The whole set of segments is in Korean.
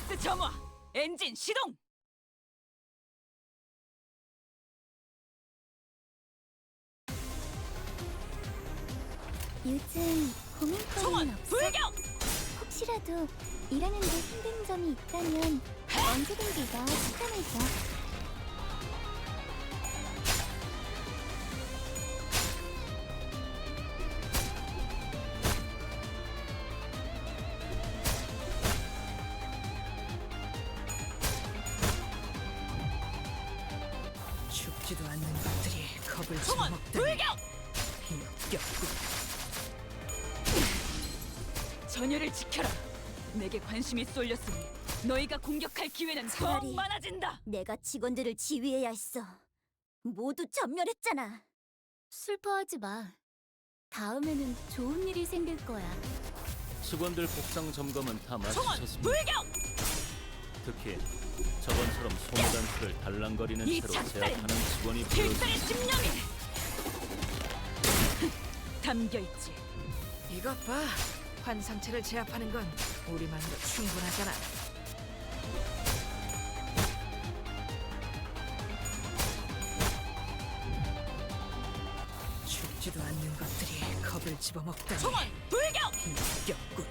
가스 점화! 엔진 시동! 요즘 고민거리는 총원 없어? 불격! 혹시라도 일하는데 힘든 점이 있다면 언제든지 나 추천해줘. 죽지도 않는 것들이 겁을 총원 집어먹다니 불격! 역겹군. 전열을 지켜라. 내게 관심이 쏠렸으니 너희가 공격할 기회는 더 차라리 많아진다. 내가 직원들을 지휘해야 했어. 모두 전멸했잖아. 슬퍼하지 마. 다음에는 좋은 일이 생길 거야. 직원들 복장 점검은 다 총원 마치셨습니다. 불격! 특히 저번처럼 소모단수를 달랑거리는 이 채로 작살에 제압하는 직원이 필살의 보여집니다. 집념이 담겨있지. 이것 봐. 환상체를 제압하는 건 우리만으로 충분하잖아. 죽지도 않는 것들이 겁을 집어먹다니 총원 불격! 역겹군.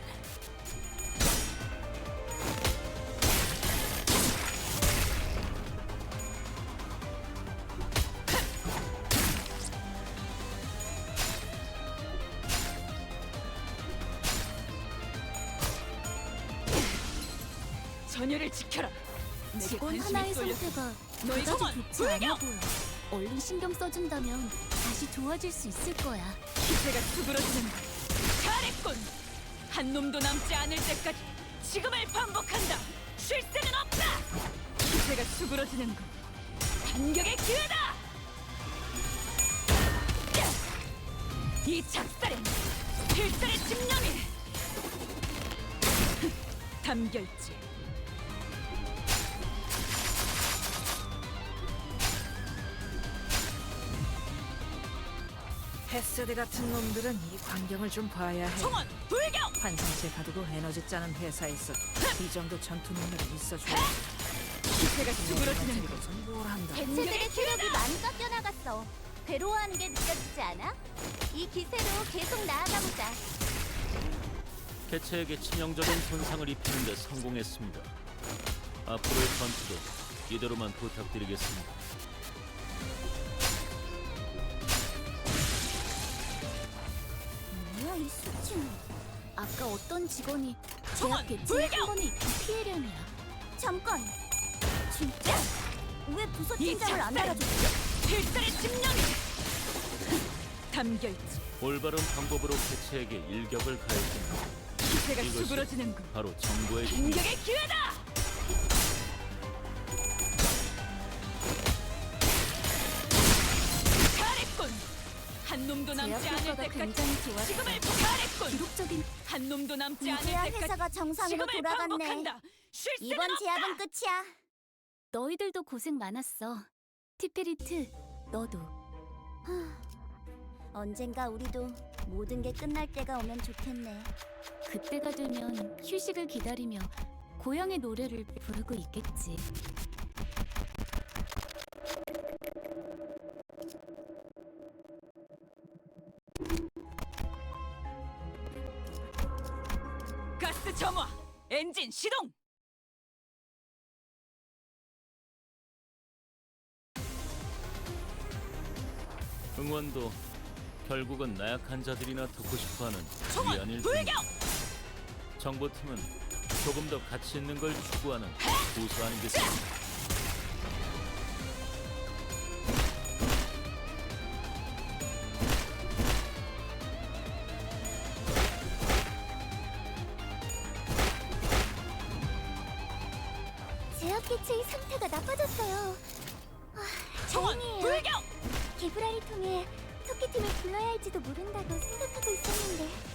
전열을 지켜라. 내게 직원 관심이 하나의 쏠렸으니 상태가 너희 그다지 총원 좋지 않아 불격! 보여. 얼른 신경 써준다면 다시 좋아질 수 있을 거야. 기세가 수그러지는 걸 잘했군. 한 놈도 남지 않을 때까지 지금을 반복한다. 쉴 새는 없다. 기세가 수그러지는 걸 반격의 기회다. 이 작살엔 필살의 집념이 담겨있지. 헤세드 같은 놈들은 이 광경을 좀 봐야 해. 총원 불격! 환상체 가두고 에너지 짜는 회사에서 이 정도 전투 능력이 있어줘야 기세가 수그러지는 걸 그리고서 뭘 한다. 쟤들의 체력이 많이 깎여 나갔어. 괴로워하는 게 느껴지지 않아? 이 기세로 계속 나아가보자. 개체에게 치명적인 손상을 입히는 데 성공했습니다. 앞으로의 전투도 이대로만 부탁드리겠습니다. 뭐야 이 수치는? 아까 어떤 직원이 총원 제압 개체에 불격! 한 번에 입힌 피해량이야. 잠깐! 진짜? 왜 부서 이 팀장을 안 작살! 달아줬지? 필살의 집념이 담겨있지. 올바른 방법으로 개체에게 일격을 가해줍니다. 기세가 이것이 수그러지는 걸 바로 정보의 반격의 기회다. 잘했군. 한 놈도 남지 제압 않을 효과가 때까지 굉장히 좋았어. 지금을 잘했군. 기록적인 한 놈도 남지 않을 이제야 때까지 회사가 정상으로 지금을 돌아갔네. 반복한다. 쉴 새는 이번 없다. 제압은 끝이야. 너희들도 고생 많았어. 티페리트, 너도. 언젠가 우리도 모든 게 끝날 때가 오면 좋겠네. 그때가 되면 휴식을 기다리며 고향의 노래를 부르고 있겠지. 가스 점화. 엔진 시동. 응원도 결국은 나약한 자들이나 듣고 싶어하는 총원 위안일 불격! 뿐입니다. 정보팀은 조금 더 가치 있는 걸 추구하는 부서 아니겠습니까? 제압 개체의 상태가 나빠졌어요. 총원 다행이에요. 불격! 개브라를 통해 토끼팀을 불러야 할지도 모른다고 생각하고 있었는데.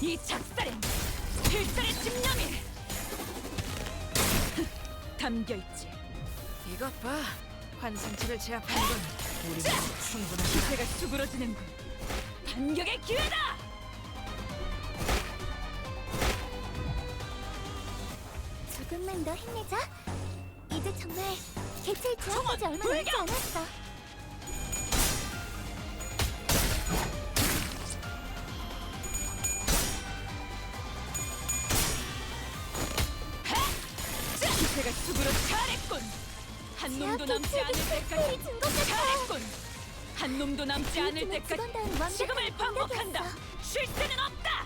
이 작살엔 필살의 집념이 담겨있지. 이것 봐. 환상체를 제압하는 건 우리만으로 충분하잖아. 기세가 수그러지는 군 반격의 기회다. 조금만 더 힘내자. 이제 정말 개체의 제한까지 얼마 남지 않았어. 기세가 수그러 잘했군. 한 놈도 남지 않을 때까지 준것 같아. 잘했군. 한 놈도 남지 않을 이쯤에 때까지 직원다운 완벽한 지금을 반복한다. 공격이었어. 쉴 새는 없다.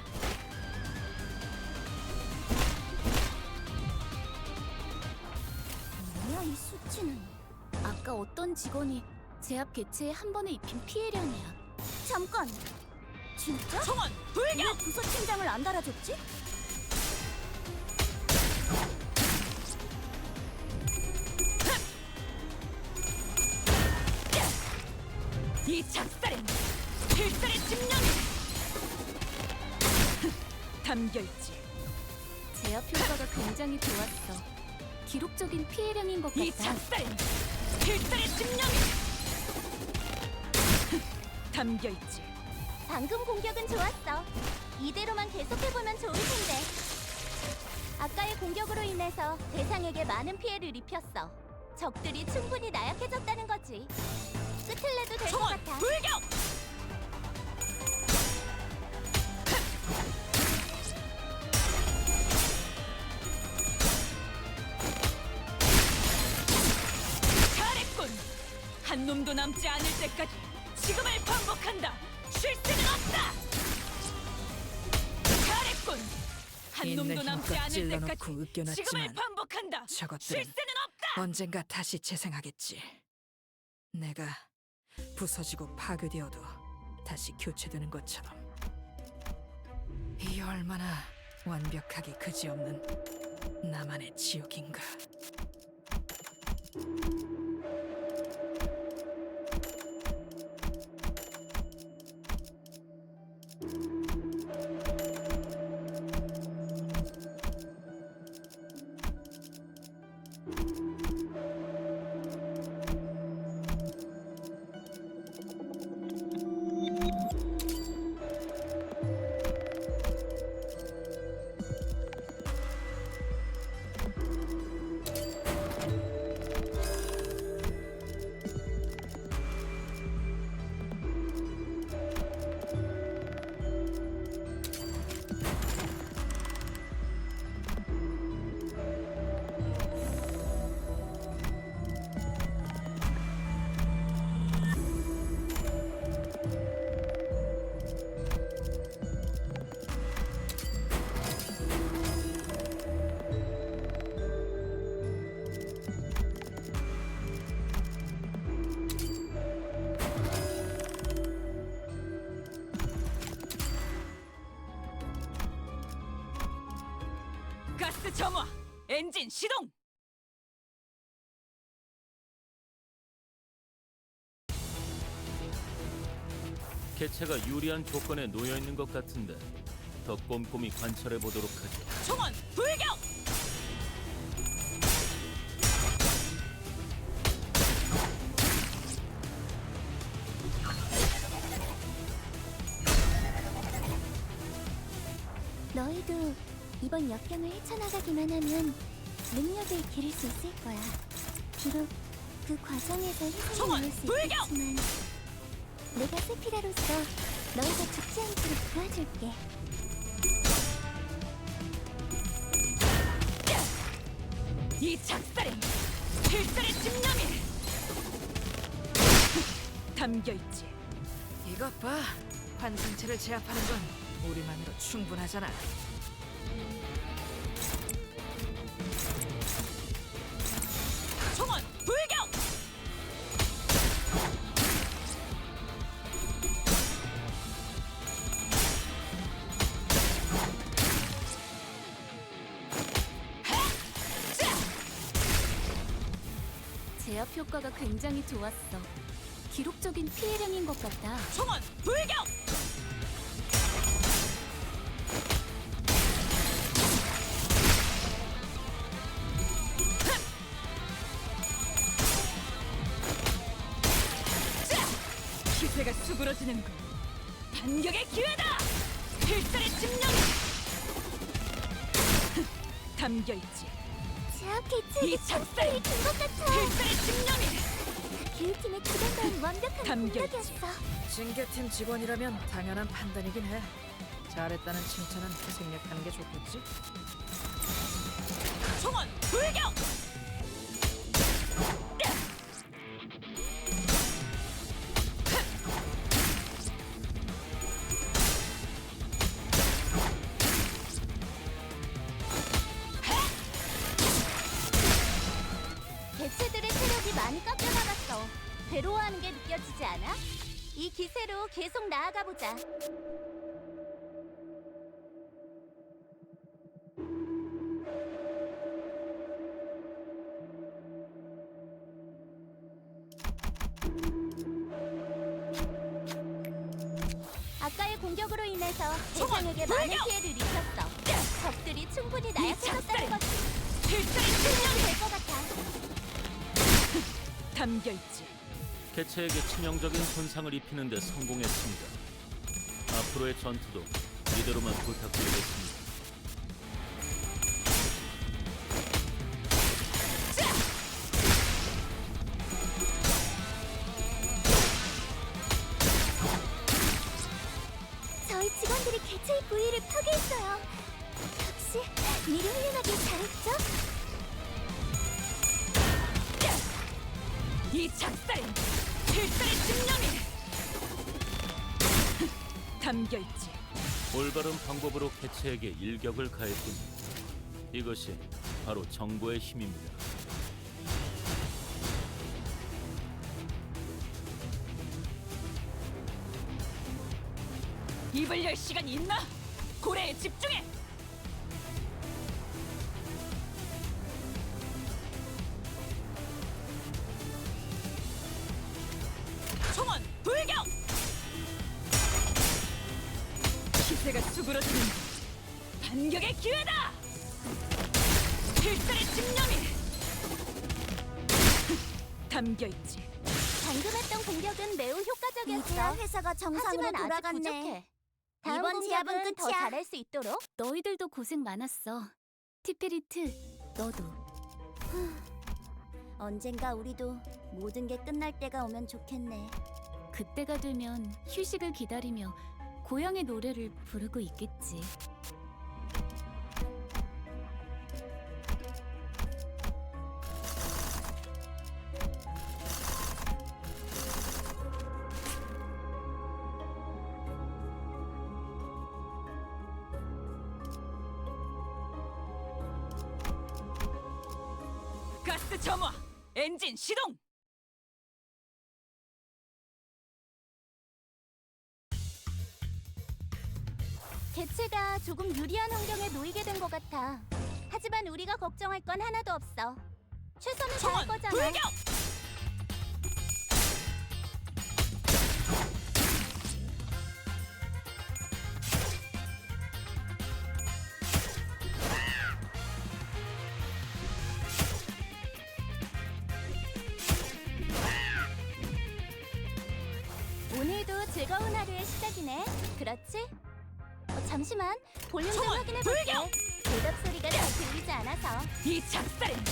뭐야 이 수치는? 아까 어떤 직원이 제압 개체에 한 번에 입힌 피해량이야. 잠깐. 진짜? 총원 왜 불격. 부서 팀장을 안 달아줬지? 이 작살엔 필살의 집념이 담겨있지. 제압 효과가 굉장히 좋았어. 기록적인 피해량인 것 이 같아. 작살엔 필살의 집념이 담겨있지. 방금 공격은 좋았어. 이대로만 계속해보면 좋을 텐데. 아까의 공격으로 인해서 대상에게 많은 피해를 입혔어. 적들이 충분히 나약해졌다는 거지. 끝을 내도 될 것 총원 같아. 불격. 잘했군. 한 놈도 남지 않을 때까지 지금을 반복한다. 쉴 새는 없다. 잘했군. 한 있는 놈도 남지 힘껏 않을 찔러놓고 때까지 지금을 으깨놨지만 반복한다. 쉴 저것들은 새는 없다. 언젠가 다시 재생하겠지. 내가 부서지고 파괴되어도 다시 교체되는 것처럼. 이 얼마나 완벽하기 그지없는 나만의 지옥인가. 가스 점화. 엔진 시동. 개체가 유리한 조건에 놓여 있는 것 같은데 더 꼼꼼히 관찰해 보도록 하지. 총원 불격. 너희도 이번 역경을 헤쳐나가기만 하면 능력을 기를 수 있을 거야. 비록 그 과정에서 희생을 총원, 입을 수 불격! 있겠지만 내가 세피라로서 너희가 죽지 않도록 도와줄게. 이 작살엔 필살의 집념이 담겨있지. 이것 봐. 환상체를 제압하는 건 우리만으로 충분하잖아. 총원 불격. 제압 효과가 굉장히 좋았어. 기록적인 피해량인 것 같다. 총원 불격. 기세가 수그러지는군. 반격의 기회다. 필살의 집념이 담겨있지. 개체의 이 작살! 된것 같아. 필살의 집념이 교육팀의 기본다운 완벽한 감겼지. 공격이었어. 징계팀 직원이라면 당연한 판단이긴 해. 잘했다는 칭찬은 생략하는 게 좋겠지? 총원 불격! 개체들의 체력이 많이 깎여나갔어. 괴로워하는 게 느껴지지 않아? 이 기세로 계속 나아가 보자. 아까의 공격으로 인해서 대상에게 많은 불격! 피해를 입혔어. 적들이 충분히 나약해졌다는 작살! 거지. 필살의 실력이 집념이 될 것 같아. 담겨있지. 개체에게 치명적인 손상을 입히는 데 성공했습니다. 앞으로의 전투도 이대로만 부탁드리겠습니다. 저희 직원들이 개체의 부위를 파괴했어요. 역시 미리 훈련하길 잘했죠? 이 작살! 필살의 집념이 담겨있지. 올바른 방법으로 개체에게 일격을 가했군요. 이것이 바로 정보의 힘입니다. 입을 열 시간이 있나? 고래에 집중해! 총원 불격! 기세가 수그러지는 반격의 기회다! 필살의 집념이 담겨있지. 방금 했던 공격은 매우 효과적이었어. 이제야 회사가 정상으로 하지만 아직 돌아갔네. 부족해. 다음 이번 공격은 제압은 더 끝이야. 잘할 수 있도록. 너희들도 고생 많았어. 티페리트, 너도. 언젠가 우리도 모든 게 끝날 때가 오면 좋겠네. 그때가 되면 휴식을 기다리며 고향의 노래를 부르고 있겠지. 가스 점화! 엔진 시동! 개체가 조금 유리한 환경에 놓이게 된 것 같아. 하지만 우리가 걱정할 건 하나도 없어. 최선을 다할 총원 거잖아. 불격! 오늘도 즐거운 하루의 시작이네. 그렇지? 잠시만 볼륨 좀 총원 확인해 볼게. 불격! 대답 소리가 잘 들리지 않아서. 이 작살엔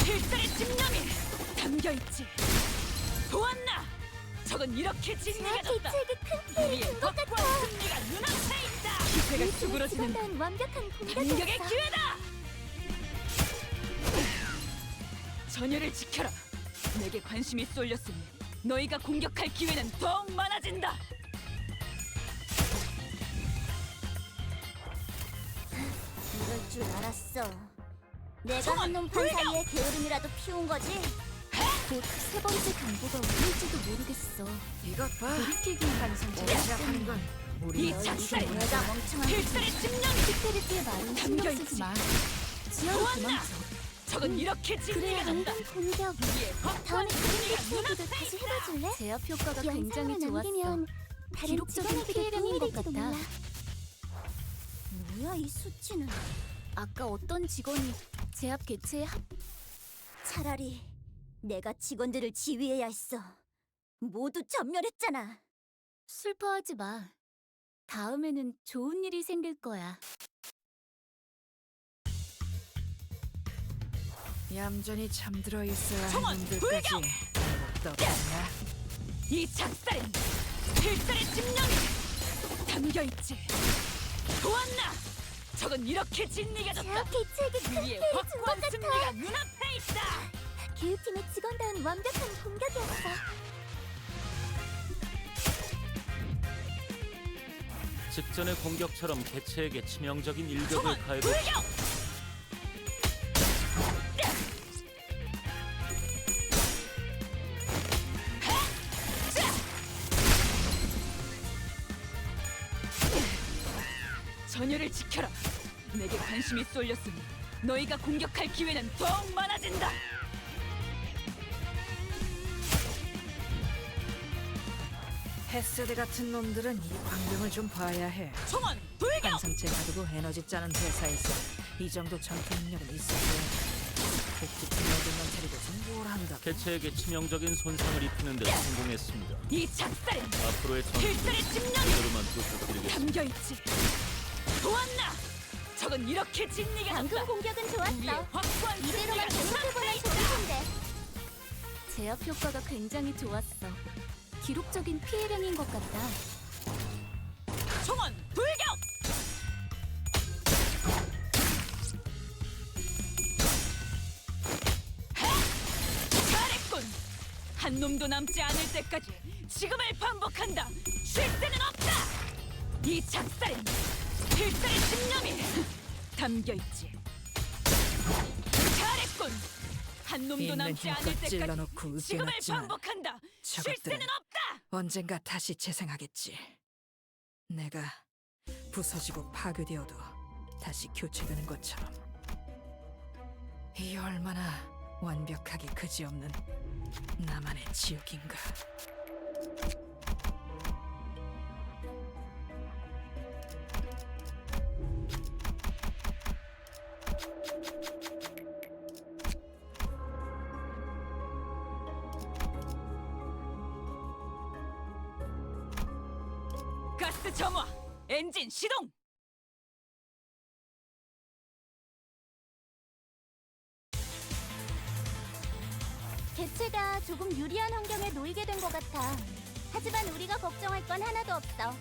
필살의 집념이 담겨있지. 보았나? 저건 이렇게 진리가졌다. 개체에게 큰 피해를 우리의 준 것 같아. 확고한 승리가 눈앞에 있다. 기세가 수그러지는 지금다운 완벽한 반격의 공격이었어. 기회다. 전열을 지켜라. 내게 관심이 쏠렸으니 너희가 공격할 기회는 더욱 많아진다. 이럴 줄 알았어. 내가 총원 한눈 판 불격! 사이에 게으름이라도 피운 거지? 곧 세 번째 강도가 올릴지도 모르겠어. 이것 봐. 돌이키기 환상체를 제압하는 건 우리 이 작살! 내가 멍청한 필살의 집념이 티페리트의 말은 신경 담겨있지. 쓰지 마. 지하로 보았나? 도망쳐. 저건 이렇게 그래 진리가졌다. 방금 공격. 우리의 확고한 다음에 승리가 그 눈앞에 에피소드 다시 있다. 해봐줄래? 제압 효과가 영상으로 굉장히 좋았어. 남기면 다른 기록적인 직원에게 피해량인 도움이 것 될지도 같다. 몰라. 뭐야 이 수치는. 아까 어떤 직원이 제압 개체에 차라리 내가 직원들을 지휘해야 했어. 모두 전멸했잖아. 슬퍼하지 마. 다음에는 좋은 일이 생길 거야. 얌전히 잠들어 있어야 할 청원, 놈들까지 불경! 떠오르냐? 이 작살엔 필살의 집념이 담겨있지. 보았나? 저건 이렇게 진리가졌다. 개체에게 큰 위에 피해를 준 것 확고한 같아. 승리가 눈앞에 있다. 기후팀의 직원다운 완벽한 공격이었어. 직전의 공격처럼 개체에게 치명적인 일격을 청원, 가해도 불경! 전열을 지켜라. 내게 관심이 쏠렸으니 너희가 공격할 기회는 더욱 많아진다. 헤세드 같은 놈들은 이 광경을 좀 봐야 해. 청원, 불경! 한상체 가지고 에너지 짜는 회사에서 이 정도 전투 능력은 있었어야 복지 팀장들만 데리고서 뭘 한다. 개체에게 치명적인 손상을 입히는 데 성공했습니다. 이 작살엔 앞으로의 필살의 전투도 집념이 이대로만 부탁드리겠습니다. 담겨있지. 보았나? 저건 이렇게 진리가 방금 공격은 위에 좋았어. 확고한 이대로만 승리가 계속해보면 눈앞에 좋을 있다. 텐데. 제압 효과가 굉장히 좋았어. 기록적인 피해량인 것 같다. 청원, 불경! 잘했군. 한 놈도 남지 않을 때까지 지금을 반복한다. 쉴 새는 없다. 이 작살엔 필살의 집념이 담겨있지. 잘했군. 한 놈도 있는 남지 않을 힘껏 때까지 찔러놓고 지금을 으깨놨지만 반복한다. 쉴 저것들은 새는 없다. 언젠가 다시 재생하겠지. 내가 부서지고 파괴되어도 다시 교체되는 것처럼. 이 얼마나 완벽하게 그지없는 나만의 지옥인가. 가스 점화, 엔진 시동. 개체가 조금 유리한 환경에 놓이게 된 것 같아. 하지만 우리가 걱정할 건 하나도 없어.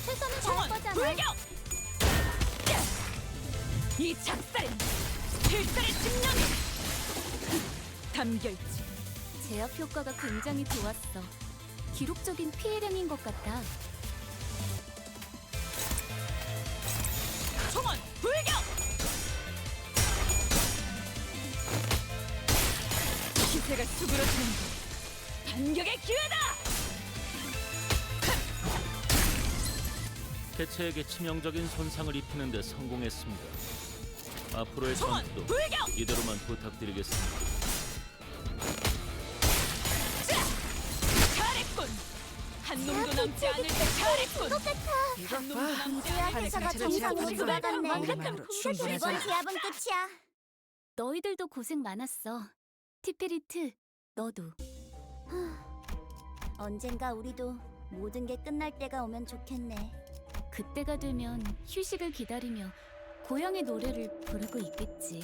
최선을 다할 청원, 거잖아. 불경! 이 작살엔 필살의 집념이 담겨있지. 제압 효과가 굉장히 좋았어. 기록적인 피해량인 것 같다. 청원, 불경! 기세가 수그러지는 것. 반격의 기회다! 개체에게 치명적인 손상을 입히는 데 성공했습니다. 앞으로의 청원, 전투도 불경! 이대로만 부탁드리겠습니다. 잘했군! 한 놈도 남지 않을 때 잘했군! 것 같아. 한 놈도 남지 이제야 않을 때 회사가 한상체를 정상으로 제압하는 돌아갔네. 것만으로 충분하잖아. 이번 제압은 끝이야. 너희들도 고생 많았어. 티페리트, 너도. 언젠가 우리도 모든 게 끝날 때가 오면 좋겠네. 그때가 되면 휴식을 기다리며 고향의 노래를 부르고 있겠지.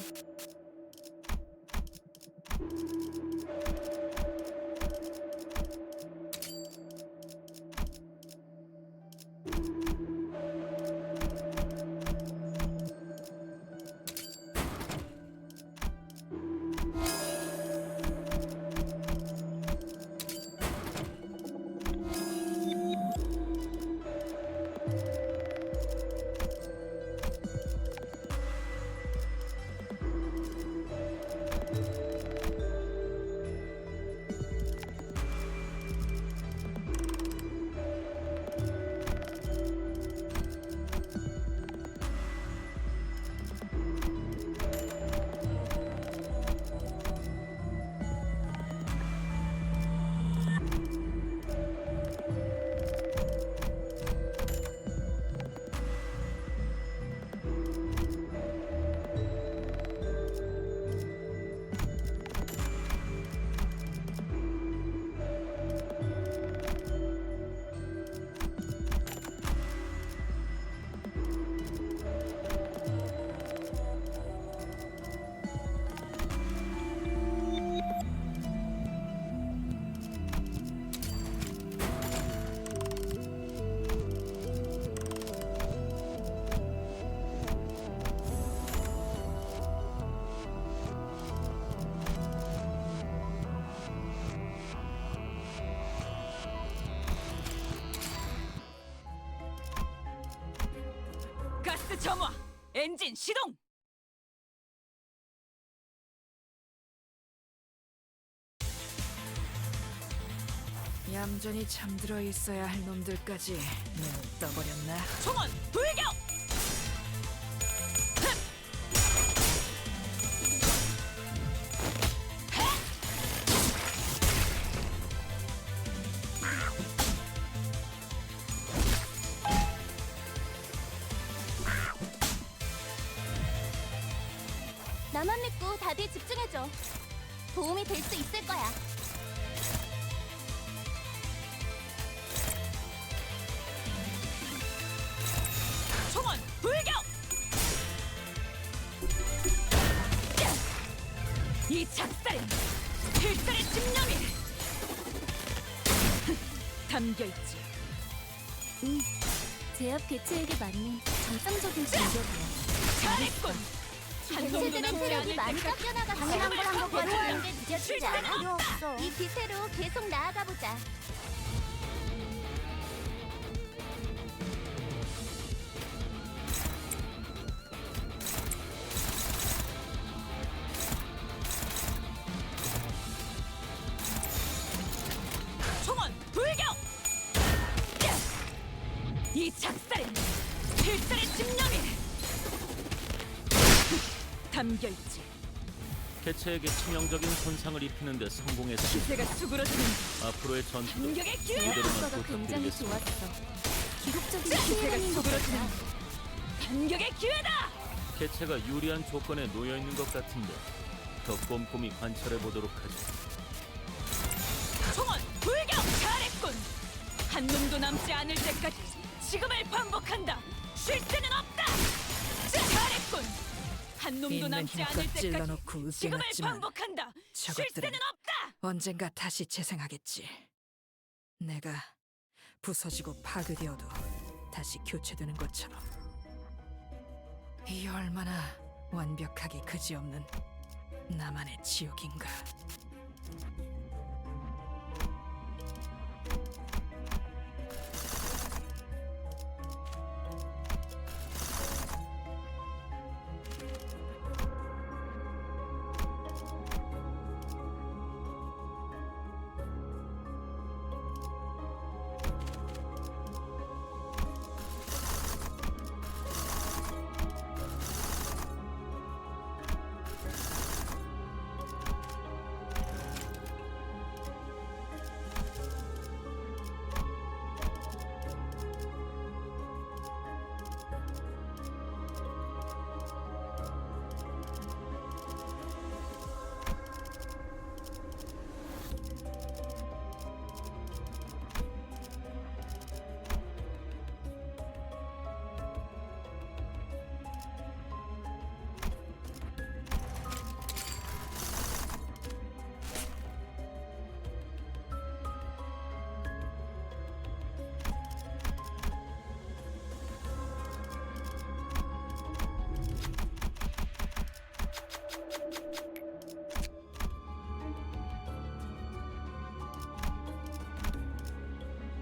점화 엔진 시동. 얌전히 잠들어 있어야 할 놈들까지 눈을 떠버렸나? 총원 불격. 나만 믿고 다들 집중해줘. 도움이 될 수 있을 거야. 총원 불격. 이 작살은 필살의 집념이 담겨있지. 제압 개체에게 맞는 정상적인 공격이야. 잘했군. 한 놈도 개체들의 남지 체력이 않을 많이 때까지 깎여나가 당연한 걸 한번 거절하는 보여줘. 게 늦어지지 실수는 않아? 없다. 이 기세로 계속 나아가 보자. 총원 불격. 이 작살은 필살의 집념이 담겨있지. 개체에게 치명적인 손상을 입히는 데 성공했습니다. 기세가 수그러지는 앞으로의 전투도 공격의 기회. 제압 이대로만 효과가 굉장히 부탁드리겠습니다. 좋았어. 기록적인 기세가 피해라는 것 수그러지는 같아. 반격의 기회다. 개체가 유리한 조건에 놓여 있는 것 같은데 더 꼼꼼히 관찰해 보도록 하죠. 총원 불격. 잘했군. 한 놈도 남지 않을 때까지 지금을 반복한다. 쉴 새는 없다. 잘했군. 한 놈도 있는 남지 힘껏 않을 때까지 찔러놓고 지금을 으깨놨지만 반복한다. 쉴 저것들은 새는 없다. 언젠가 다시 재생하겠지. 내가 부서지고 파괴되어도 다시 교체되는 것처럼. 이 얼마나 완벽하기 그지없는 나만의 지옥인가.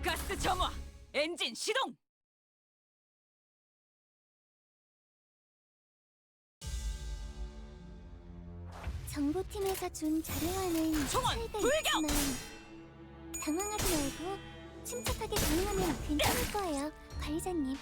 가스 점화 엔진 시동. 정보팀에서 준 자료와는 총원 차이가 불격! 있지만 당황하지 말고 침착하게 대응하면 괜찮을 거예요, 관리자님.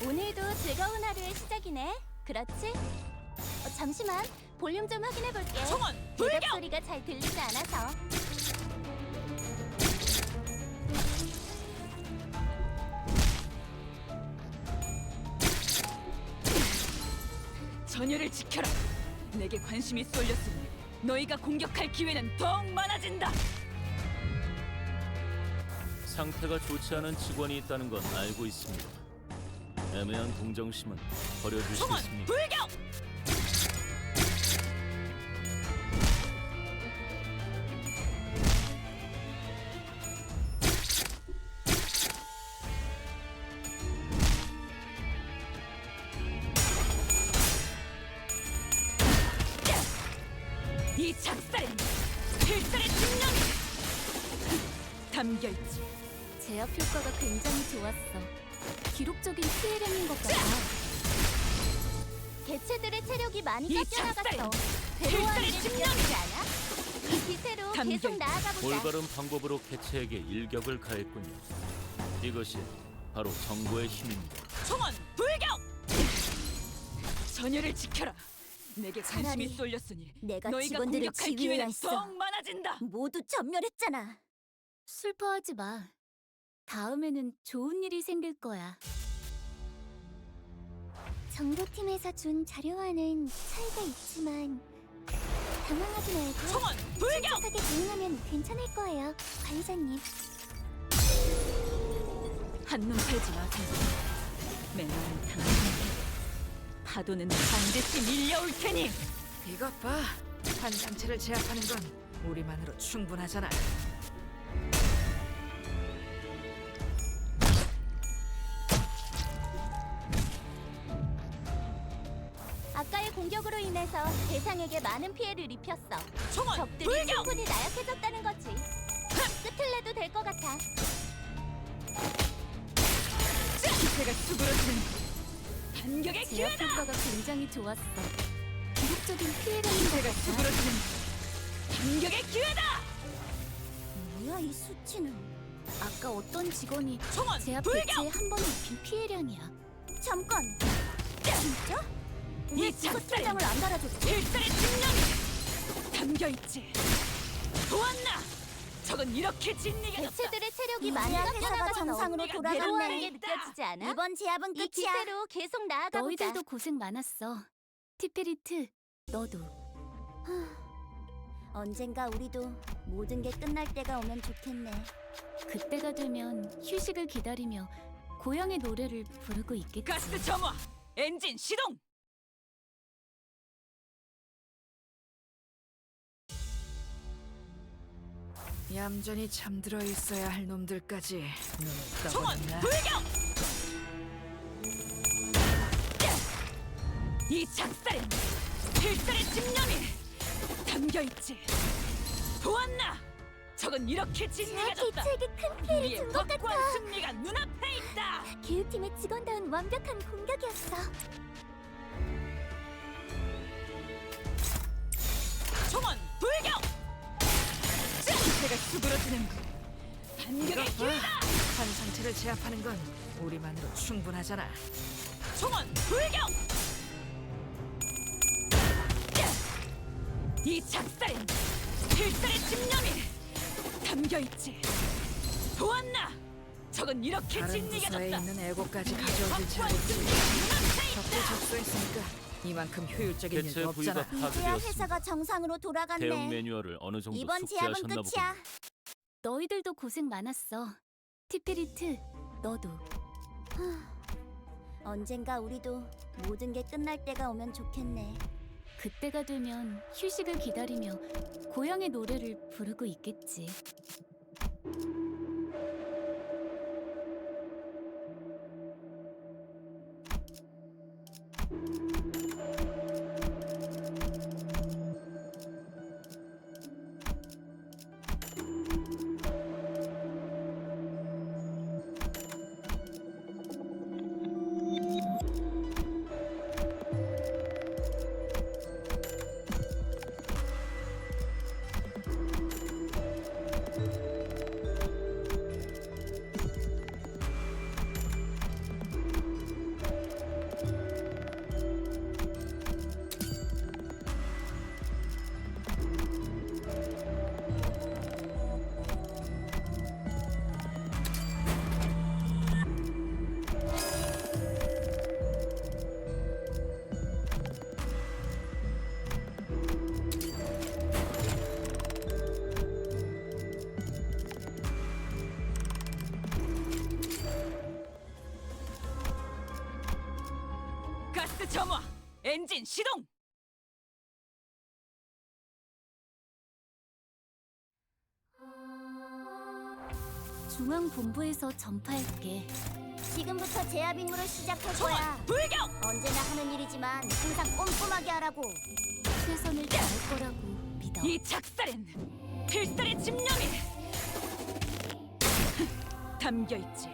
오늘도 즐거운 하루의 시작이네. 그렇지? 잠시만, 볼륨 좀 확인해 볼게. 총원 대답 불격. 소리가 잘 들리지 않아서. 전열을 지켜라. 내게 관심이 쏠렸으니 너희가 공격할 기회는 더욱 많아진다. 상태가 좋지 않은 직원이 있다는 건 알고 있습니다. 애매한 동정심은 버려줄 수 총원 있습니다. 불격. 담겨있지. 제압 효과가 굉장히 좋았어. 기록적인 피해량인 것 같아. 개체들의 체력이 많이 이 깎여나갔어. 작살! 괴로워하는 게 필살의 느껴지지 않아? 이 기세로 담겨 계속 있- 나아가보자. 올바른 방법으로 개체에게 일격을 가했군요. 이것이 바로 정보의 힘입니다. 총원 불격! 전열을 지켜라. 내게 관심이 차라리 쏠렸으니 내가 너희가 직원들을 공격할 지휘해야 기회는 했어. 더욱 많아진다. 모두 전멸했잖아. 슬퍼하지 마. 다음에는 좋은 일이 생길 거야. 정보팀에서 준 자료와는 차이가 있지만 당황하지 말고 총원 불격! 침착하게 대응하면 괜찮을 거예요, 관리자님. 한눈 팔지 마세요. 매너는 당신에게. 파도는 반드시 밀려올 테니. 이것 봐. 한 상체를 제압하는 건 우리만으로 충분하잖아. 아까의 공격으로 인해서 대상에게 많은 피해를 입혔어. 총원 적들이 불격! 충분히 나약해졌다는 거지. 끝을 내도 될 것 같아. 기세가 수그러지는 반격의 제압 기회다. 효과가 굉장히 좋았어. 기록적인 피해량인 것 기세가 같아. 수그러지는 반격의 기회다. 뭐야 이 수치는? 아까 어떤 직원이 총원 제압 불격! 개체에 한 번에 입힌 피해량이야. 잠깐. 진짜? 왜 이 작살! 구속장을 안 달아줬지? 필살의 집념이 담겨있지. 보았나? 저건 이렇게 진리가 개체들의 체력이 많이 깎여나가서 정상으로 돌아가는 게 느껴지지 않아? 이번 제압은 끝이야. 이 기세로 계속 나아가보자. 너희들도 고생 많았어. 티페리트, 너도. 언젠가 우리도 모든 게 끝날 때가 오면 좋겠네. 그때가 되면 휴식을 기다리며 고향의 노래를 부르고 있겠지. 가스 점화 엔진 시동. 얌전히 잠들어 있어야 할 놈들까지 눈을 총원 떠보는다. 불격! 이 작살엔 필살의 집념이 담겨있지. 보았나? 저건 이렇게 진리가 졌다. 개체에게 큰 피해를 우리의 준 것 같아. 확고한 승리가 눈앞에 있다. 교육팀의 직원다운 완벽한 공격이었어. 총원 불격! 기세가 수그러지는 반격의 이것 봐. 기회다. 한 상체를 제압하는 건 우리만으로 충분하잖아. 총원 불격! 이 작살엔 필살의 집념이 담겨있지. 보았나? 저건 이렇게 다른 진리가 부서에 졌다. 있는 애고까지 우리의 가져오길 확고한 잘했지. 승리가 눈앞에 적도 있다. 접수했으니까 이만큼 효율적인 개체 일도 부위가 없잖아. 이제야 파괴되었습니다. 회사가 정상으로 돌아갔네. 대응 매뉴얼을 어느 정도 이번 제압은 숙지하셨나 끝이야. 보군요. 너희들도 고생 많았어. 티페리트, 너도. 언젠가 우리도 모든 게 끝날 때가 오면 좋겠네. 그때가 되면 휴식을 기다리며 고향의 노래를 부르고 있겠지. 가스 점화 엔진 시동. 중앙본부에서 전파할게. 지금부터 제압 임무를 시작할 거야. 총원 불격! 언제나 하는 일이지만 항상 꼼꼼하게 하라고. 최선을 다할 거라고 믿어. 이 작살엔 필살의 집념이 담겨 있지.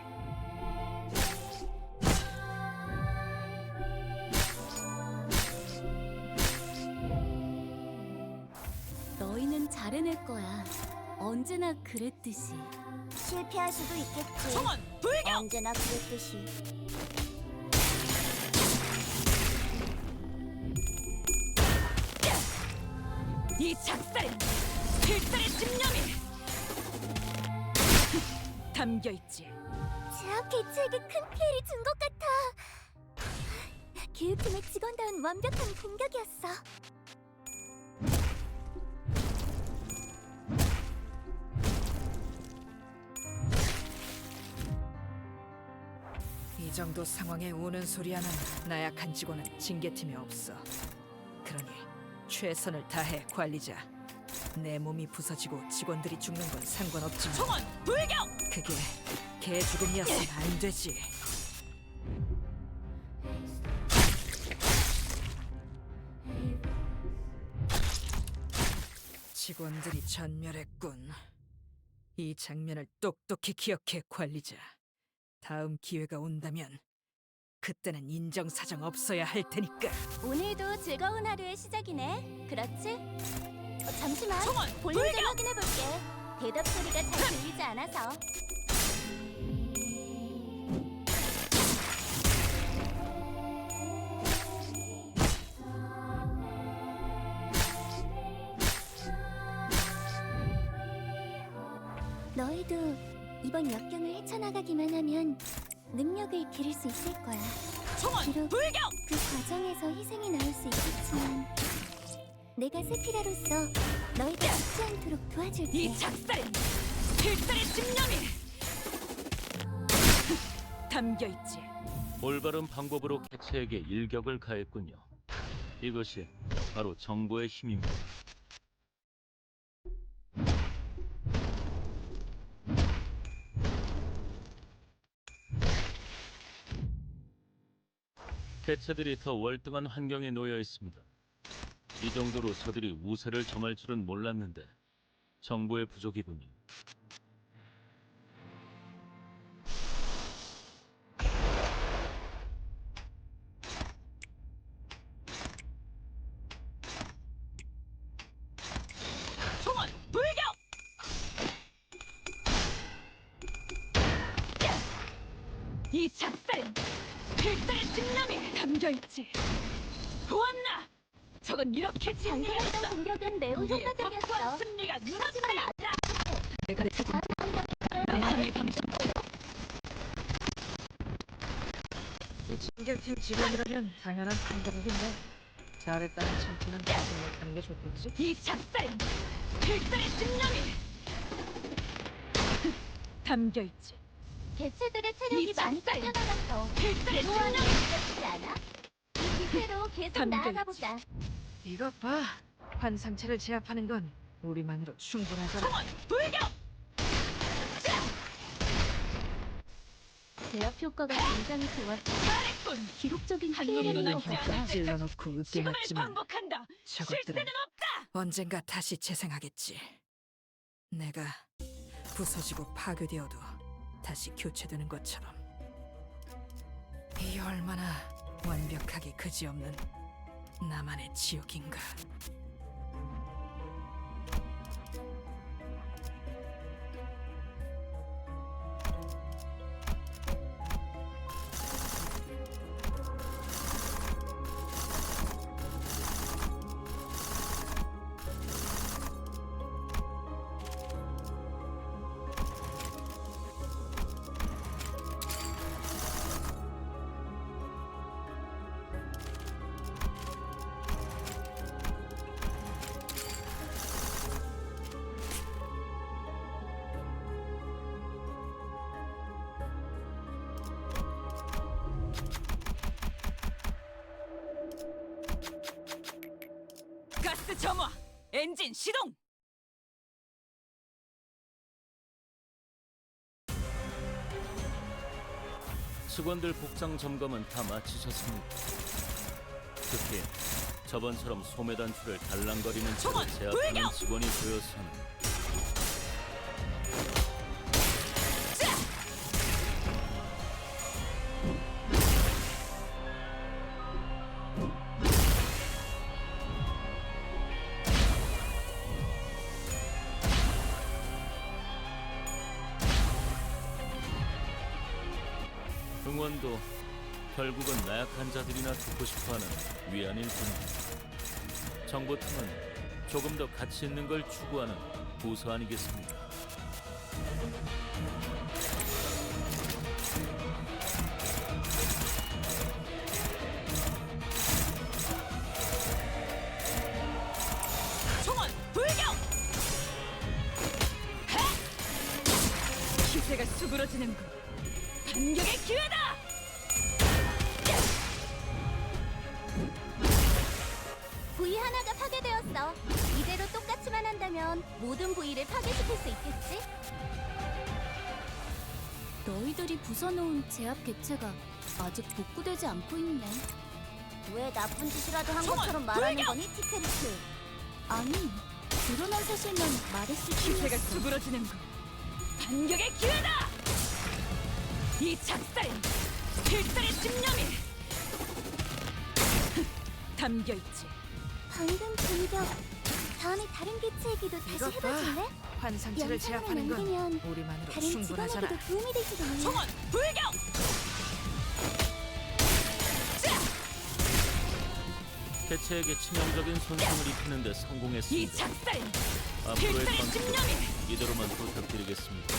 너희는 잘해낼 거야. 언제나 그랬듯이. 실패할 수도 있겠지. 정원 불격! 언제나 그랬듯이. 이 작살엔 필살의 집념이 담겨 있지. 제압 개체에게 큰 피해를 준 것 같아. 교육팀의 직원다운 완벽한 공격이었어. 이 정도 상황에 우는 소리 하는 나약한 직원은 징계팀에 없어. 그러니 최선을 다해 관리자. 내 몸이 부서지고 직원들이 죽는 건 상관없지만 정원 불격! 그게 개 죽음이었으면 안 되지. 직원들이 전멸했군. 이 장면을 똑똑히 기억해 관리자. 다음 기회가 온다면 그때는 인정사정 없어야 할 테니까. 오늘도 즐거운 하루의 시작이네. 그렇지? 잠시만. 정원 볼륨 좀 불격! 확인해 볼게. 대답 소리가 잘 들리지 않아서. 너희도 이번 역경을 헤쳐나가기만 하면 능력을 기를 수 있을 거야. 정원 비록 불격! 그 과정에서 희생이 나올 수 있겠지만 내가 세피라로서 너희가 죽지 않도록 도와줄게. 이 작살엔 필살의 집념이 담겨 있지. 올바른 방법으로 개체에게 일격을 가했군요. 이것이 바로 정보의 힘입니다. 개체들이 더 월등한 환경에 놓여 있습니다. 이 정도로 저들이 우세를 점할 줄은 몰랐는데 정보의 부족이군요. 정원 불격! 이 작살엔 필살의 집념이 담겨 있지. 보았나? 저건 이렇게 방금 진리했어. 했던 공격은 매우 우리의 효과적이었어. 확고한 승리가 눈앞에 있다. 징계팀 직원이라면 당연한 판단인데 잘했다는 칭찬은 계속 못하는 게 좋겠지? 이 작살엔 필살의 집념이 담겨 있지. 개체들의 체력이 이 많이 작살! 깎여나가서 필살의 노화는 집념이 느껴지지 않아? 이 기세로 계속 담겨 나아가보자. 이것 봐. 환상체를 제압하는 건 우리만으로 충분하잖아. 정원 불격! 제압 효과가 굉장히 좋았어. 잘했군. 기록적인 한 피해를 놈도 입었다. 남지 않을 찔러놓고 으깨 지금을 맞지만 반복한다. 저것들은 실세는 없다. 언젠가 다시 재생하겠지. 내가 부서지고 파괴되어도 다시 교체되는 것처럼. 이 얼마나 완벽하기 그지없는 나만의 지옥인가. 가스 점화. 엔진 시동. 직원들 복장 점검은 다 마치셨습니다. 특히 저번처럼 소매 단추를 달랑거리는 채로 정원, 제압하는 불격! 직원이 보여서는 응원도 결국은 나약한 자들이나 듣고 싶어하는 위안일 뿐입니다. 정보통은 조금 더 가치 있는 걸 추구하는 부서 아니겠습니까? 총원 불경! 기세가 수그러지는군. 반격의 기회다! 부위 하나가 파괴되었어. 이대로 똑같이만 한다면 모든 부위를 파괴시킬 수 있겠지? 너희들이 부숴놓은 제압 개체가 아직 복구되지 않고 있네. 왜 나쁜 짓이라도 한 정원, 것처럼 말하는 불경! 거니, 티케리트? 아니, 드러난 사실만 말했을 기세가 뿐이었어. 수그러지는군. 반격의 기회다! 이 작살엔 필살의 집념이 담겨있지. 방금 공격. 다음에 다른 개체에게도 다시 이것 봐. 해봐줄래? 환상체를 영상을 제압하는 건 남기면 우리만으로 다른 충분하잖아. 직원에게도 도움이 될지도 몰라. 총원 불경! 자! 개체에게 치명적인 손상을 입히는 데 이 성공했습니다. 작살엔 앞으로의 필살의 전투도 집념이 이대로만 부탁드리겠습니다.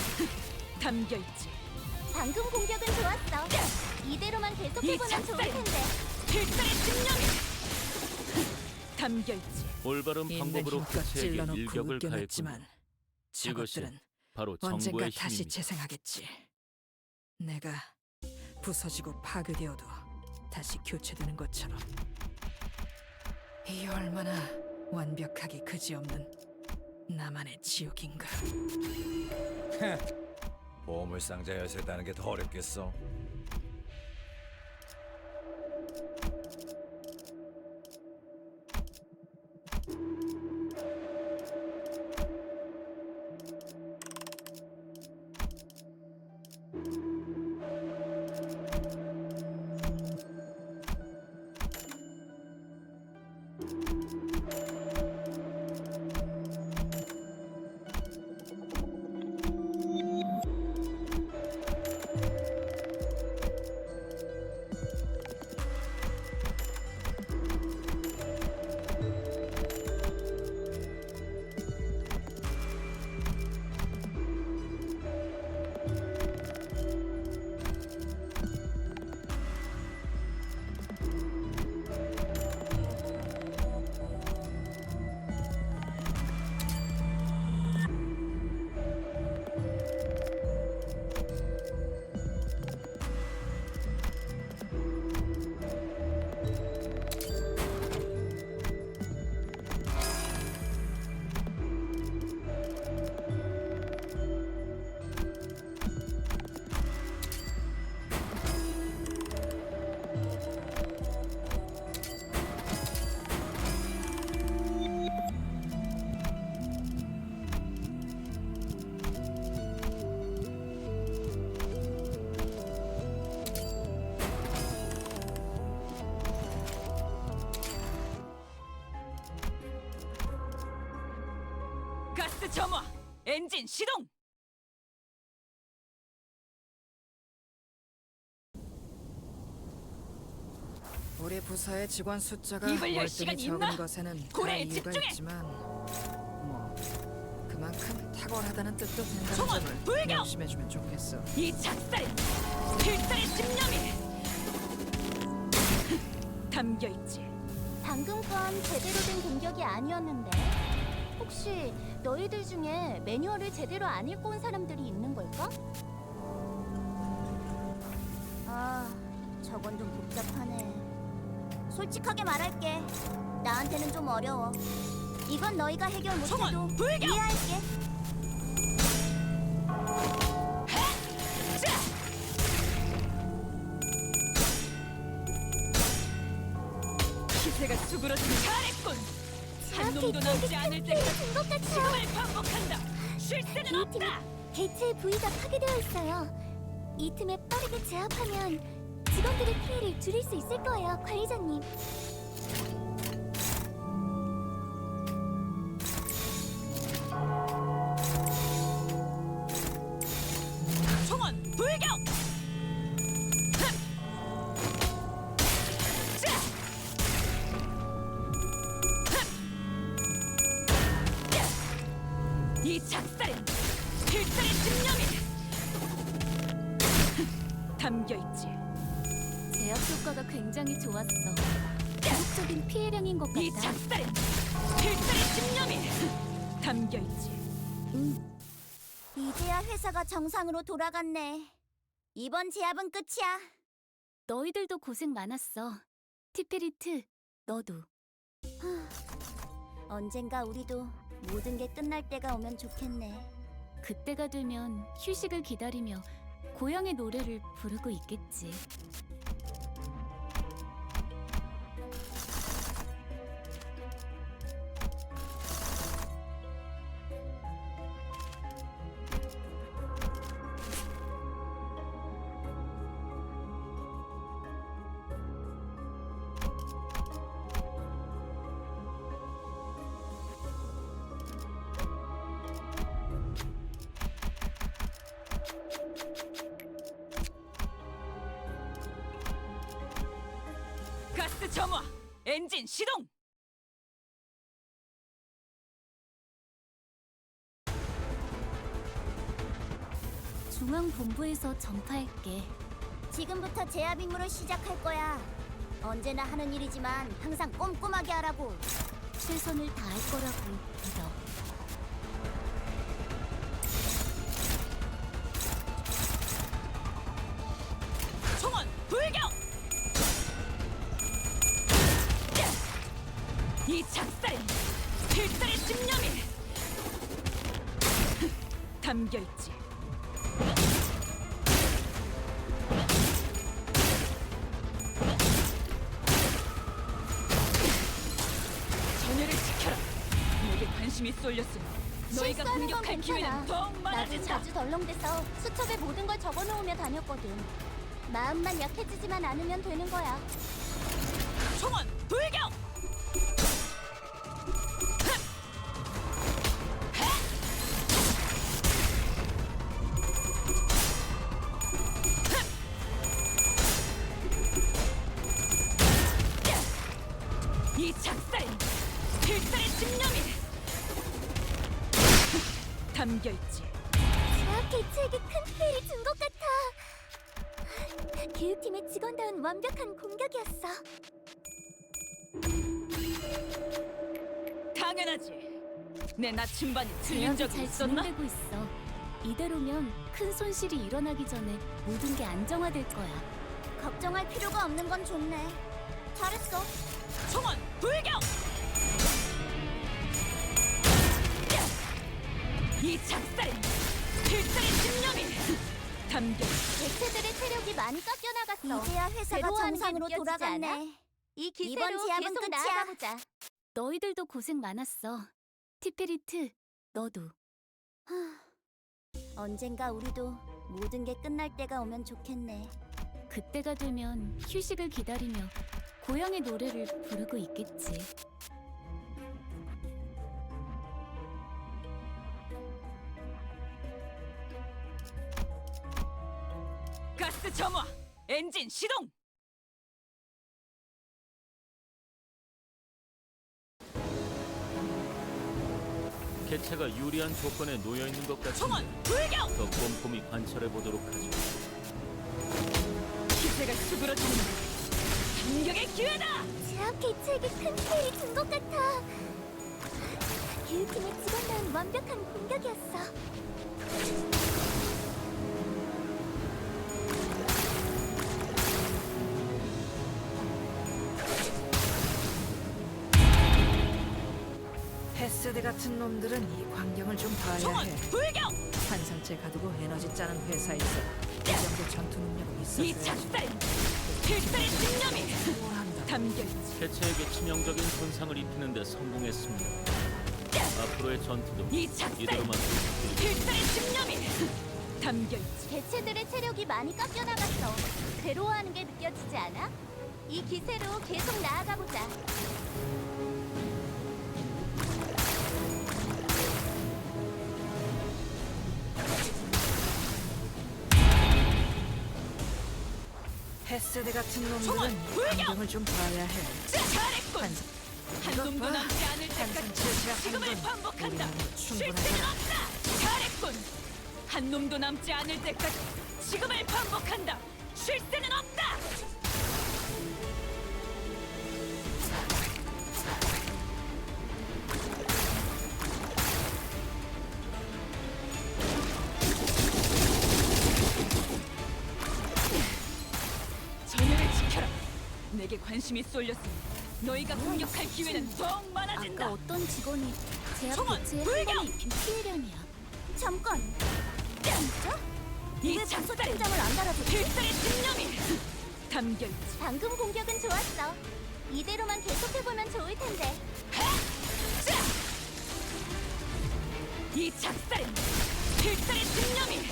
담겨있지. 방금 공격은 좋았어. 이대로만 이 계속해보면 좋을 작살! 텐데. 필살의 집념이 담겨있지. 올바른 있는 방법으로 힘껏 개체에게 찔러놓고 일격을 가했군요. 웃겨냈지만 이것이 저것들은 바로 언젠가 정보의 다시 힘입니다. 재생하겠지. 내가 부서지고 파괴되어도 다시 교체되는 것처럼. 이 얼마나 완벽하기 그지없는 나만의 지옥인가. 보물상자 열쇠 따는 게 더 어렵겠어. 가스 점화! 엔진 시동! 우리 부서의 직원 숫자가 입을 열 월등히 시간이 적은 있나? 것에는 다 고래에 이유가 집중해! 있지만 뭐 그만큼 탁월하다는 뜻도 된다는 정원, 점을 불경! 명심해주면 좋겠어. 이 작살엔 필살의 집념이 담겨있지. 방금 건 제대로 된 공격이 아니었는데. 혹시 너희들 중에 매뉴얼을 제대로 안 읽고 온 사람들이 있는 걸까? 아, 저건 좀 복잡하네. 솔직하게 말할게. 나한테는 좀 어려워. 이건 너희가 해결 못해도 정원, 불경! 이해할게. 자! 기세가 수그러지는 잘했군. 한 놈도 남지 않을 때까지 준것 같아. 지금을 반복한다. 쉴 새는 이 없다. 개체의 부위가 파괴되어 있어요. 이 틈에 빠르게 제압하면 직원들의 피해를 줄일 수 있을 거예요, 관리자님. 총원 불경! 하! 담겨 있지. 제압 효과가 굉장히 좋았어. 기록적인 피해량인 것 이 같아. 작살엔 필살의 집념이 담겨 있지. 이제야 회사가 정상으로 돌아갔네. 이번 제압은 끝이야. 너희들도 고생 많았어. 티페리트, 너도. 언젠가 우리도 모든 게 끝날 때가 오면 좋겠네. 그때가 되면 휴식을 기다리며 고향의 노래를 부르고 있겠지. 가스 점화, 엔진 시동. 중앙본부에서 전파할게. 지금부터 제압 임무를 시작할 거야. 언제나 하는 일이지만 항상 꼼꼼하게 하라고. 최선을 다할 거라고 믿어. 총원 불격. 이 작살엔 필살의 집념이 담겨 있지. 전열을 지켜라. 내게 관심이 쏠렸으니 너희가 실수하는 건 공격할 기회는 괜찮아. 더욱 나도 많아진다. 자주 덜렁대서 수첩에 모든 걸 적어놓으며 다녔거든. 마음만 약해지지만 않으면 되는 거야. 총원 불격. 이 작살엔 필살의 집념이 담겨 있지. 제압 개체에게 큰 피해를 준 것 같아. 교육팀의 직원다운 완벽한 공격이었어. 당연하지. 내 나침반이 틀린 제압이 적이 잘 있었나? 진행되고 있어. 이대로면 큰 손실이 일어나기 전에 모든 게 안정화될 거야. 걱정할 필요가 없는 건 좋네. 잘했어. 총원 불격. 이 작살엔 필살의 집념이 담겨 있지. 개체들의 체력이 많이 깎여나갔어. 이제야 회사가 괴로워하는 게 정상으로 느껴지지 돌아갔네. 않아? 이 이번 제압은 계속 끝이야. 나아가보자. 너희들도 고생 많았어. 티페리트, 너도. 언젠가 우리도 모든 게 끝날 때가 오면 좋겠네. 그때가 되면 휴식을 기다리며 고향의 노래를 부르고 있겠지. 가스 점화, 엔진 시동. 개체가 유리한 조건에 놓여 있는 것 총원 같은데 불격. 더 꼼꼼히 관찰해 보도록 하죠. 기세가 수그러지는 반격의 기회다. 제압 개체에게 큰 피해를 준 것 같아. 교육팀의 직원다운 완벽한 공격이었어. 헤세드 같은 놈들은 이 광경을 좀 봐야 총원 해. 불격. 환상체 가두고 에너지 짜는 회사에서 이 정도 전투 능력이 이 있었어야지. 작살엔 필살의 집념이 뭐한다. 담겨 있지. 개체에게 치명적인 손상을 입히는데 성공했습니다. 앞으로의 전투도 이 작살엔 이대로만 부탁드립니다. 필살의 집념이 담겨 있지. 개체들의 체력이 많이 깎여나갔어. 괴로워하는 게 느껴지지 않아? 이 기세로 계속 나아가보자. 헤세드 같은 총원 놈들은 이 불격! 광경을 좀 봐야 해. 잘했군. 환상 한 놈도 봐. 남지 않을 때까지 환상체 제압 지금을 한 번. 반복한다. 우리는 쉴 충분하다. 새는 없다. 잘했군. 한 놈도 남지 않을 때까지 지금을 반복한다. 쉴 새는 없다. 전열을 지켜라. 내게 관심이 쏠렸으니 너희가 공격할 기회는 더욱 많아진다. 아까 어떤 직원이 제압 청원, 배치에 불경! 한 번에 입힌 피해량이야. 잠깐. 진짜? 이 왜 작살 부서팀장을 안 달아줬지? 필살의 집념이 담겨있지. 방금 공격은 좋았어. 이대로만 계속해보면 좋을 텐데. 자! 이 작살은 필살의 집념이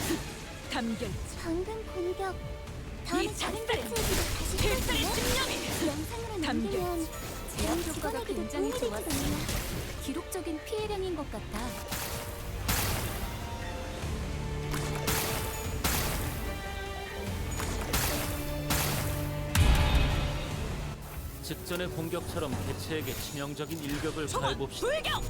담겨있지. 방금 공격. 다음에 이 다른 작살은 개체에게도 다시 필살의 해볼래? 집념이 영상으로 담겨 남기면 제압 효과가 직원에게도 굉장히 도움이 좋았어. 되거든요. 기록적인 피해량인 것 같아. 직전의 공격처럼 개체에게 치명적인 일격을 청원 가해봅시다. 불경!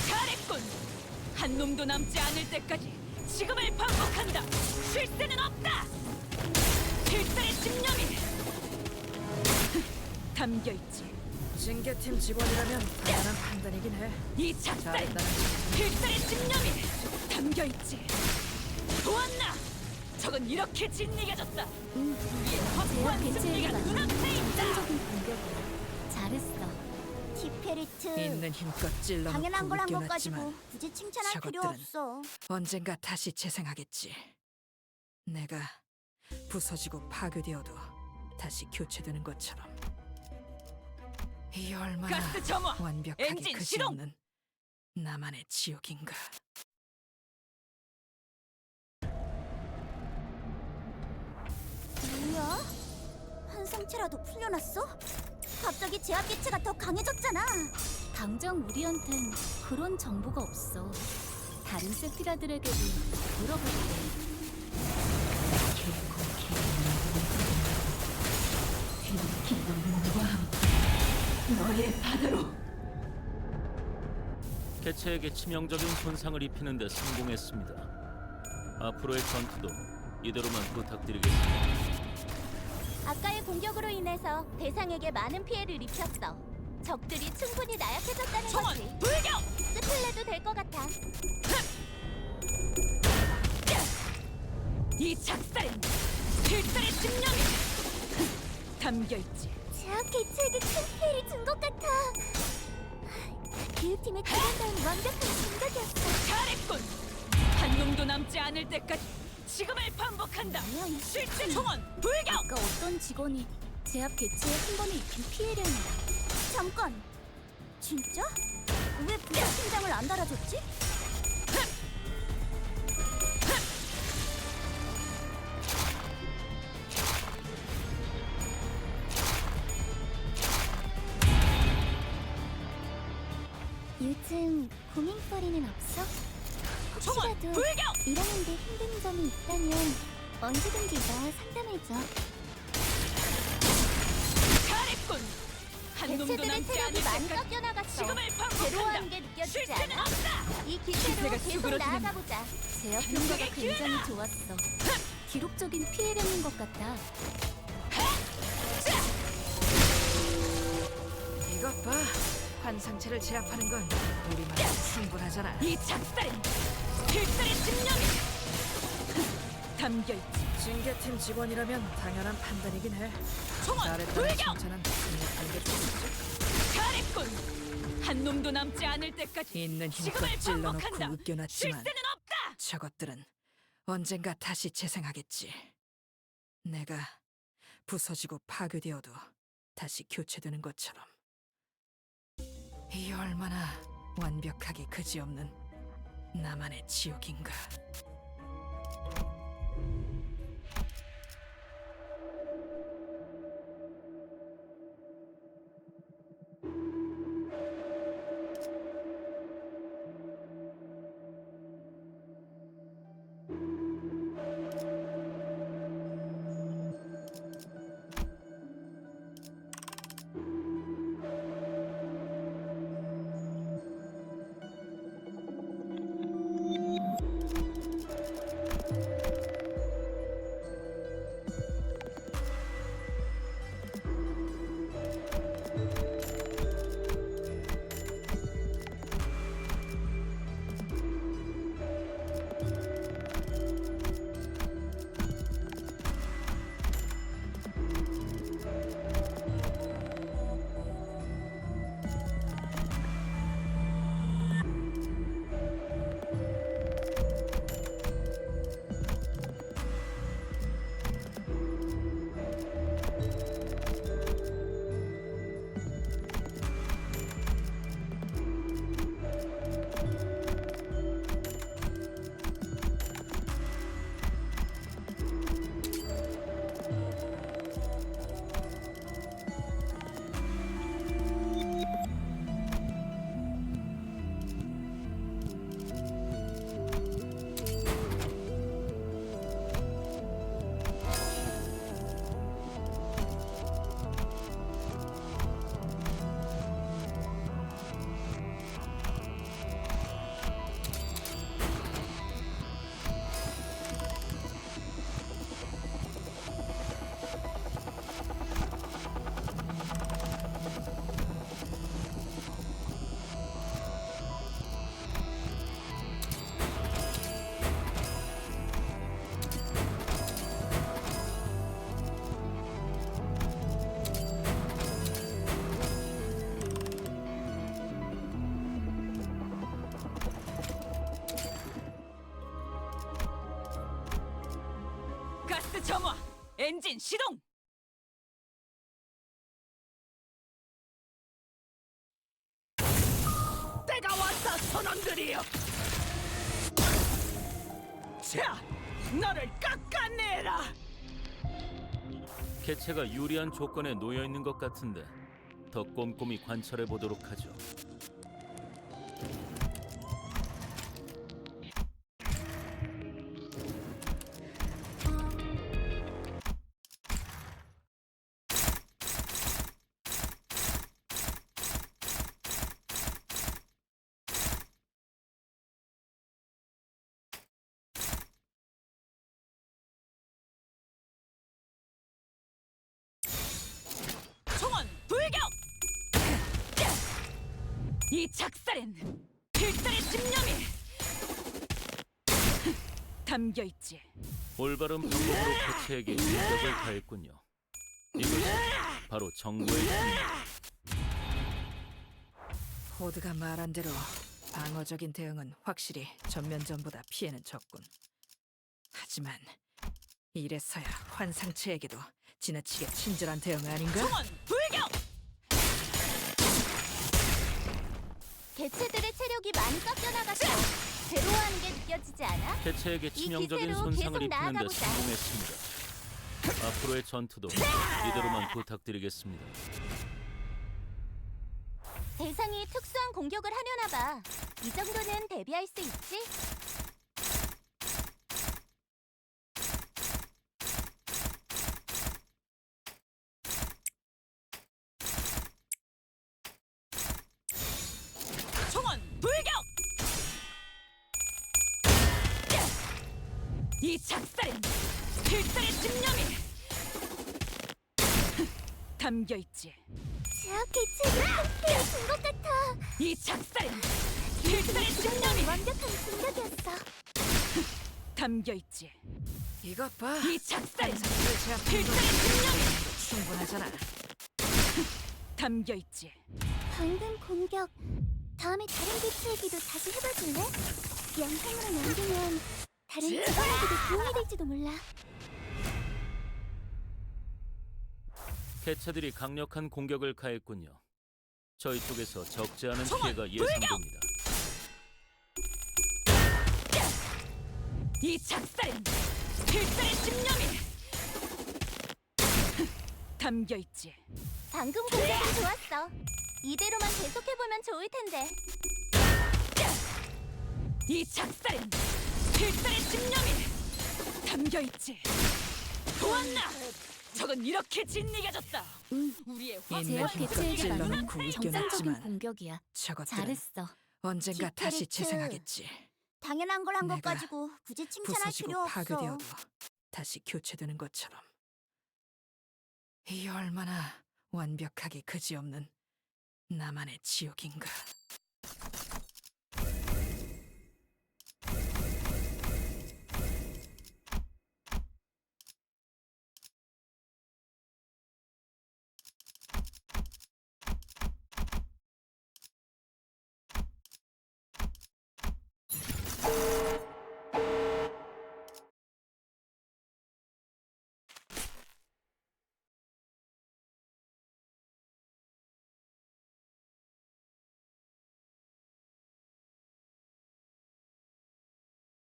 잘했군. 한 놈도 남지 않을 때까지 지금을 반복한다. 쉴 새는 없다. 필살의 집념이 담겨있지. 징계팀 직원이라면 당연한 판단이긴 해. 이 작살 잘했다는 필살의 집념이 담겨있지. 보았나? 저건 이렇게 진리겨졌다. 우리의 제압 확고한 배치에 승리가 맞는 눈앞에 있다. 안정적인 공격이야. 잘했어. 티페리트. 있는 힘껏 당연한 찔러놓고 걸 한 것 가지고 웃겨놨지만 굳이 칭찬할 필요 저것들은 없어. 언젠가 다시 재생하겠지. 내가 부서지고 파괴되어도 다시 교체되는 것처럼. 이 얼마나 가스 점화. 완벽하게 엔진 시동. 그지없는 나만의 지옥인가. 뭐야? 한 상체라도 풀려났어? 갑자기 제압 기체가 더 강해졌잖아. 당장 우리한텐 그런 정보가 없어. 다른 세피라들에게도 물어볼게. 너의 바다로. 개체에게 치명적인 손상을 입히는 데 성공했습니다. 앞으로의 전투도 이대로만 부탁드리겠습니다. 아까의 공격으로 인해서 대상에게 많은 피해를 입혔어. 적들이 충분히 나약해졌다는 청원 거지. 불경! 끝을 내도 될 것 같아. 이 작살은 필살의 집념이 담겨있지. 제압 기체에게 큰 피해를 준 것 같아. 기획팀의 대단한 완벽한 공격이었어. 잘했군. 한 놈도 남지 않을 때까지 지금을 반복한다. 뭐야, 이 실제 총원 불경! 아까 어떤 직원이 제압 개체에 한 번에 입힌 피해량이야. 잠깐. 진짜? 왜 부서팀장을 안 달아줬지? 요즘 고민거리는 없어? 총원 혹시라도 불경! 일하는데 힘든 점이 있다면 언제든지 나와 상담해줘. 잘했군. 한 놈도 개체들의 남지 체력이 않을 많이 때까지 꺾여나갔어. 지금을 괴로워하는 반복한다. 게 느껴지지 실패는 않아? 없다. 이 기체로 기세가 계속 수그러지는 나아가보자. 제압 행복의 효과가 굉장히 기회다! 좋았어. 기록적인 피해량인 것 같아. 이것 봐. 환상체를 제압하는 건 우리만 충분하잖아. 이 작살은 필살의 집념이 담겨있지. 징계팀 직원이라면 당연한 판단이긴 해. 총원 잘했다는 불경! 칭찬은 강력한 게 좋겠지. 잘했군. 한 놈도 남지 않을 때까지 있는 지금을 힘껏 찔러놓고 반복한다. 쉴 웃겨놨지만 새는 없다. 저것들은 언젠가 다시 재생하겠지. 내가 부서지고 파괴되어도 다시 교체되는 것처럼. 이 얼마나 완벽하게 그지없는 나만의 지옥인가. 가스 점화. 엔진 시동. 때가 왔다, 선원들이여. 자, 너를 깎아내라. 개체가 유리한 조건에 놓여 있는 것 같은데 더 꼼꼼히 관찰해 보도록 하죠. 총원 불격! 이 작살엔 필살의 집념이 담겨있지. 올바른 방법으로 개체에게 공격을 가했군요. 이것이 바로 정보의 힘입니다. 호드가 말한 대로 방어적인 대응은 확실히 전면전보다 피해는 적군. 하지만 이래서야 환상체에게도 지나치게 친절한 대응 아닌가? 총원 불격! 개체들의 체력이 많이 깎여나갔어. 괴로워하는 게 느껴지지 않아? 개체에게 치명적인 기세로 손상을 계속 입히는 데 나아가보자. 성공했습니다. 앞으로의 전투도 이대로만 부탁드리겠습니다. 대상이 특수한 공격을 하려나 봐. 이 정도는 대비할 수 있지? 총원 불격! 이 작살엔 필살의 집념이 담겨있지. 자, 개체를 함께해준 것 같아. 이 작살엔 필살의 집념이 완벽한 공격이었어. 담겨있지. 이것 봐. 이 작살엔 환상체를 제압한 필살의 집념이 건 충분하잖아. 담겨있지. 방금 공격. 다음에 다른 개체에게도 다시 해봐줄래? 영상으로 남기면 다른 직원에게도 도움이 될지도 몰라. 개체들이 강력한 공격을 가했군요. 저희 쪽에서 적지 않은 총알 피해가 불격! 예상됩니다. 이 작살엔 필살의 집념이 담겨있지. 방금 공격은 좋았어. 이대로만 계속해보면 좋을 텐데. 이 작살엔 필살의 집념이 담겨있지. 보았나? 적은 이렇게 진리겨졌다. 우리의 인내 화폐와 힘껏 개체에게 찔러놓고 맞는 정상적인 이겨냈지만 공격이야. 저것들은 잘했어. 언젠가 다시 키테리트. 재생하겠지. 당연한 걸 한 것 내가 가지고 굳이 칭찬할 필요 부서지고 없어. 파괴되어도 다시 교체되는 것처럼. 이 얼마나 완벽하게 그지없는 나만의 지옥인가.